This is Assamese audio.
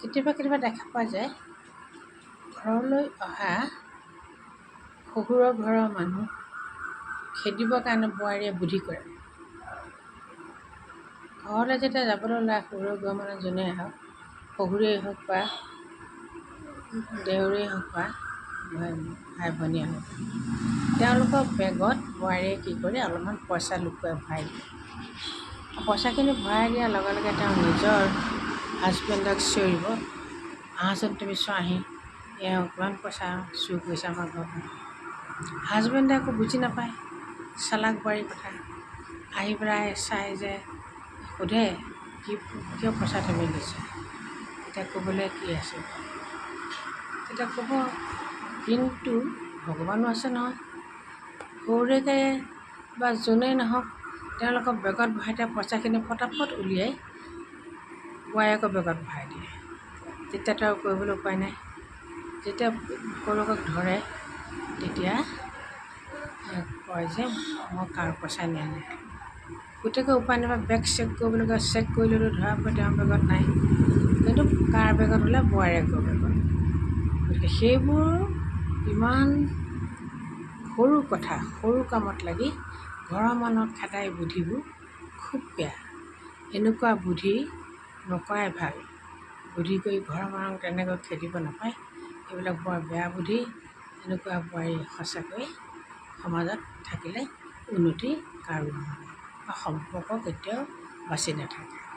কেতিয়াবা কেতিয়াবা দেখা পোৱা যায় ঘৰলৈ অহা শহুৰৰ ঘৰৰ মানুহ খেদিবৰ কাৰণে বোৱাৰীয়ে বুদ্ধি কৰে। ঘৰলৈ যেতিয়া যাবলৈ ওলায় শহুৰৰ ঘৰৰ মানুহ যোনেই হওক, শহুৰেই হওক বা দেউৰেই হওক বা ভাই ভনীয়ে হওক, তেওঁলোকৰ বেগত বোৱাৰীয়ে কি কৰে, অলপমান পইচা লুকুৱাই ভৰাই দিয়ে। পইচাখিনি ভৰাই দিয়াৰ লগে লগে তেওঁ নিজৰ হাজবেণ্ডক চিঞৰিব, আহাচোন তুমি চোৱাহি, এওঁ কিমান পইচা চুৰ কৰিছে আমাৰ ঘৰখন। হাজবেণ্ডে একো বুজি নাপায় চালাক বোৱাৰীৰ কথা, আহি পেলাই চাই যে সোধে কিয় পইচা তুমি দিছা, তেতিয়া ক'বলৈ কি আছে, তেতিয়া ক'ব কিন্তু ভগৱানো আছে নহয়, শহুৰেকে বা যোনেই নহওক তেওঁলোকৰ বেগত ভৰাই দিয়া পইচাখিনি পটাপট উলিয়াই বোৱাৰীয়েকৰ বেগত ভৰাই দিয়ে। তেতিয়াতো আৰু কৰিবলৈ উপায় নাই। যেতিয়া শহুৰকক ধৰে তেতিয়া কয় যে মই কাৰো পইচা নিয়া নাই। গোটেইকে উপায় নাপায় বেগ চেক কৰিবলৈ গৈ চেক কৰিলেতো ধৰা পৰে তেওঁৰ বেগত নাই, কিন্তু কাৰ বেগত হ'লে বোৱাৰীয়েকৰ বেগত। গতিকে সেইবোৰ ইমান সৰু কথা, সৰু কামত লাগি ঘৰৰ মানুহক খেদাই বুদ্ধিবোৰ খুব বেয়া। এনেকুৱা বুদ্ধি নকৰাই ভাল। বুদ্ধি কৰি ঘৰৰ মানুহক তেনেকৈ খেদিব নাপায়, এইবিলাক বৰ বেয়া বুদ্ধি। এনেকুৱা বোৱাৰী সঁচাকৈ সমাজত থাকিলে উন্নতি কাৰো নহয় বা সম্পৰ্ক কেতিয়াও বাচি নাথাকে।